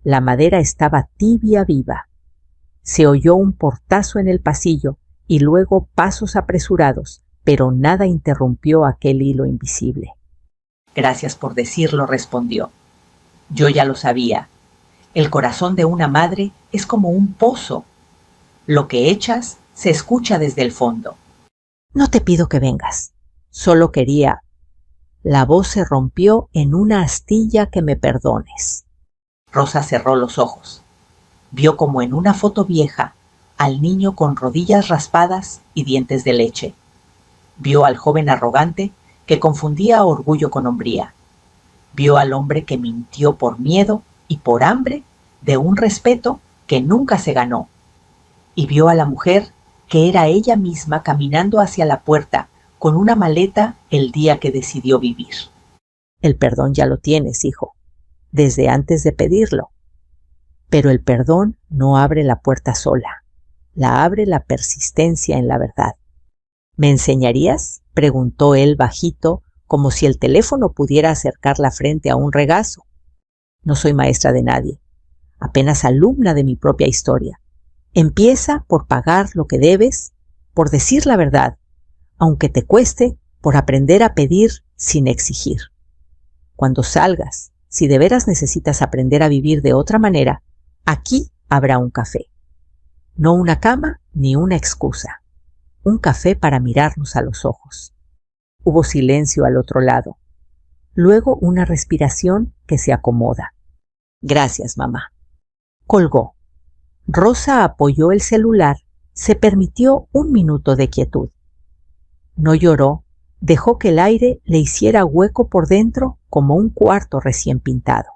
La madera estaba tibia viva. Se oyó un portazo en el pasillo y luego pasos apresurados, pero nada interrumpió aquel hilo invisible. «Gracias por decirlo», respondió. «Yo ya lo sabía. El corazón de una madre es como un pozo. Lo que echas se escucha desde el fondo. No te pido que vengas. Solo quería... La voz se rompió en una astilla que me perdones. Rosa cerró los ojos. Vio como en una foto vieja al niño con rodillas raspadas y dientes de leche. Vio al joven arrogante que confundía orgullo con hombría. Vio al hombre que mintió por miedo y por hambre de un respeto que nunca se ganó. Y vio a la mujer que era ella misma caminando hacia la puerta con una maleta el día que decidió vivir. El perdón ya lo tienes, hijo, desde antes de pedirlo. Pero el perdón no abre la puerta sola, la abre la persistencia en la verdad. ¿Me enseñarías?, preguntó él bajito, como si el teléfono pudiera acercar la frente a un regazo. No soy maestra de nadie, apenas alumna de mi propia historia. Empieza por pagar lo que debes, por decir la verdad, aunque te cueste, por aprender a pedir sin exigir. Cuando salgas, si de veras necesitas aprender a vivir de otra manera, aquí habrá un café. No una cama ni una excusa. Un café para mirarnos a los ojos. Hubo silencio al otro lado. Luego una respiración que se acomoda. Gracias, mamá. Colgó. Rosa apoyó el celular, se permitió un minuto de quietud. No lloró, dejó que el aire le hiciera hueco por dentro como un cuarto recién pintado.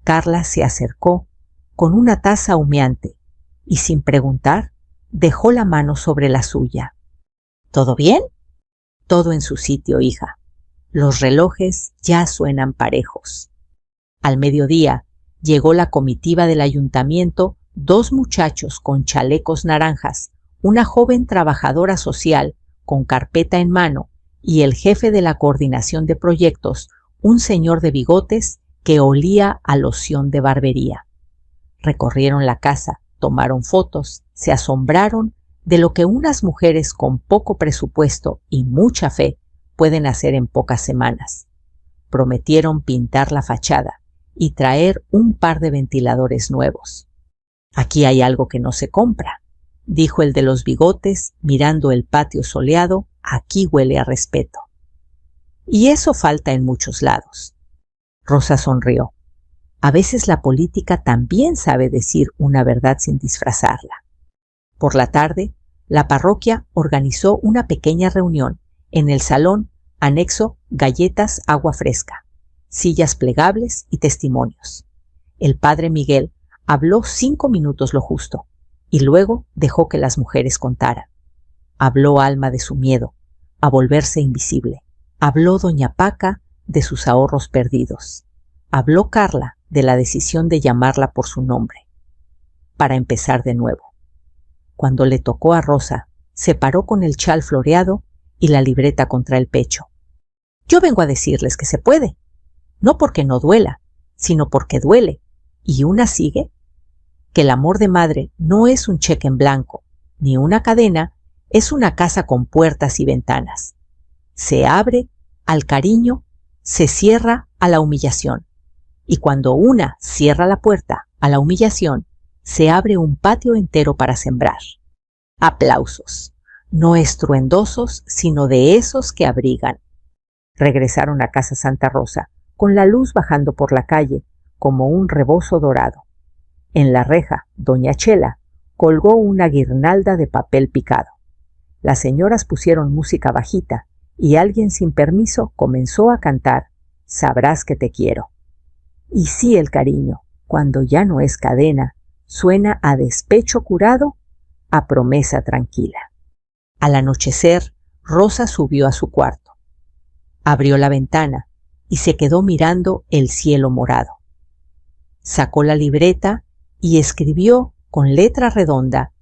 Carla se acercó con una taza humeante y sin preguntar dejó la mano sobre la suya. ¿Todo bien? Todo en su sitio, hija. Los relojes ya suenan parejos. Al mediodía llegó la comitiva del ayuntamiento, 2 muchachos con chalecos naranjas, una joven trabajadora social con carpeta en mano y el jefe de la coordinación de proyectos, un señor de bigotes que olía a loción de barbería. Recorrieron la casa, tomaron fotos, se asombraron de lo que unas mujeres con poco presupuesto y mucha fe pueden hacer en pocas semanas. Prometieron pintar la fachada y traer un par de ventiladores nuevos. Aquí hay algo que no se compra, dijo el de los bigotes mirando el patio soleado. Aquí huele a respeto. Y eso falta en muchos lados. Rosa sonrió. A veces la política también sabe decir una verdad sin disfrazarla. Por la tarde, la parroquia organizó una pequeña reunión en el salón anexo galletas agua fresca, sillas plegables y testimonios. El padre Miguel habló 5 minutos lo justo y luego dejó que las mujeres contaran. Habló Alma de su miedo a volverse invisible. Habló doña Paca de sus ahorros perdidos. Habló Carla de la decisión de llamarla por su nombre, para empezar de nuevo. Cuando le tocó a Rosa, se paró con el chal floreado y la libreta contra el pecho. Yo vengo a decirles que se puede, no porque no duela, sino porque duele, y una sigue, que el amor de madre no es un cheque en blanco, ni una cadena, es una casa con puertas y ventanas. Se abre al cariño, se cierra a la humillación. Y cuando una cierra la puerta a la humillación, se abre un patio entero para sembrar. Aplausos, no estruendosos, sino de esos que abrigan. Regresaron a Casa Santa Rosa, con la luz bajando por la calle, como un rebozo dorado. En la reja, doña Chela colgó una guirnalda de papel picado. Las señoras pusieron música bajita y alguien sin permiso comenzó a cantar «Sabrás que te quiero». Y sí, el cariño, cuando ya no es cadena, suena a despecho curado, a promesa tranquila. Al anochecer, Rosa subió a su cuarto. Abrió la ventana y se quedó mirando el cielo morado. Sacó la libreta y escribió con letra redonda: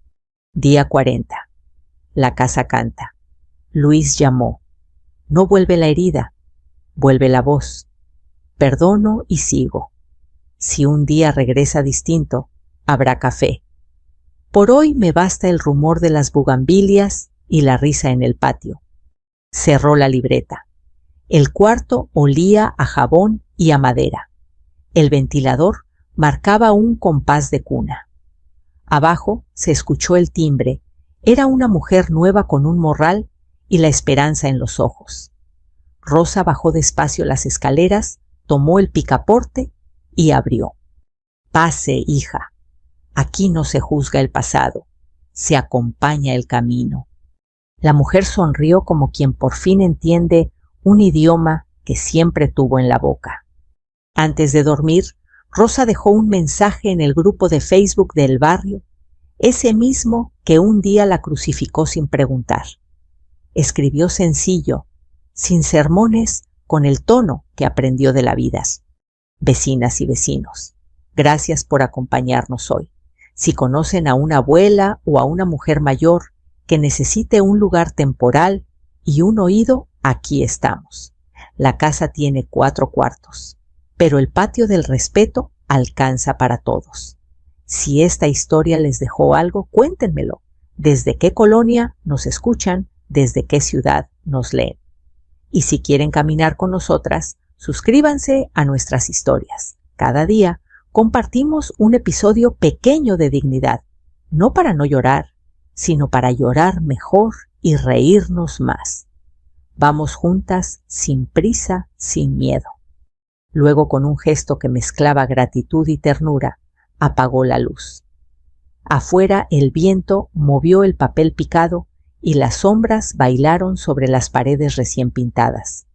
Día 40. La casa canta. Luis llamó. No vuelve la herida, vuelve la voz. Perdono y sigo. Si un día regresa distinto, habrá café. Por hoy me basta el rumor de las bugambilias y la risa en el patio. Cerró la libreta. El cuarto olía a jabón y a madera. El ventilador marcaba un compás de cuna. Abajo se escuchó el timbre. Era una mujer nueva con un morral y la esperanza en los ojos. Rosa bajó despacio las escaleras, tomó el picaporte y abrió. Pase, hija. Aquí no se juzga el pasado, se acompaña el camino. La mujer sonrió como quien por fin entiende un idioma que siempre tuvo en la boca. Antes de dormir, Rosa dejó un mensaje en el grupo de Facebook del barrio, ese mismo que un día la crucificó sin preguntar. Escribió sencillo, sin sermones, con el tono que aprendió de la vida. Vecinas y vecinos, gracias por acompañarnos hoy. Si conocen a una abuela o a una mujer mayor que necesite un lugar temporal y un oído, aquí estamos. La casa tiene 4 cuartos, pero el patio del respeto alcanza para todos. Si esta historia les dejó algo, cuéntenmelo. ¿Desde qué colonia nos escuchan? ¿Desde qué ciudad nos leen? Y si quieren caminar con nosotras, suscríbanse a nuestras historias. Cada día compartimos un episodio pequeño de dignidad, no para no llorar, sino para llorar mejor y reírnos más. Vamos juntas, sin prisa, sin miedo. Luego, con un gesto que mezclaba gratitud y ternura, apagó la luz. Afuera el viento movió el papel picado y las sombras bailaron sobre las paredes recién pintadas.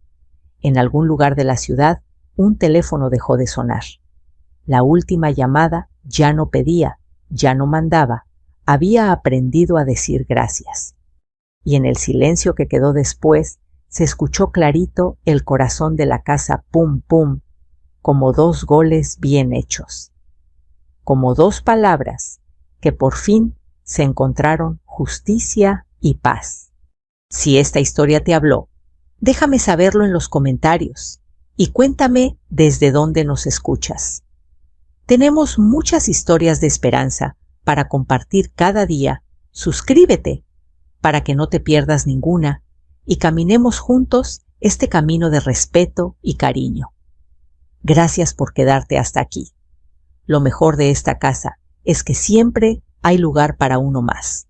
En algún lugar de la ciudad, un teléfono dejó de sonar. La última llamada ya no pedía, ya no mandaba, había aprendido a decir gracias. Y en el silencio que quedó después, se escuchó clarito el corazón de la casa pum pum, como 2 goles bien hechos. Como 2 palabras que por fin se encontraron justicia y paz. Si esta historia te habló, déjame saberlo en los comentarios y cuéntame desde dónde nos escuchas. Tenemos muchas historias de esperanza para compartir cada día. Suscríbete para que no te pierdas ninguna y caminemos juntos este camino de respeto y cariño. Gracias por quedarte hasta aquí. Lo mejor de esta casa es que siempre hay lugar para uno más.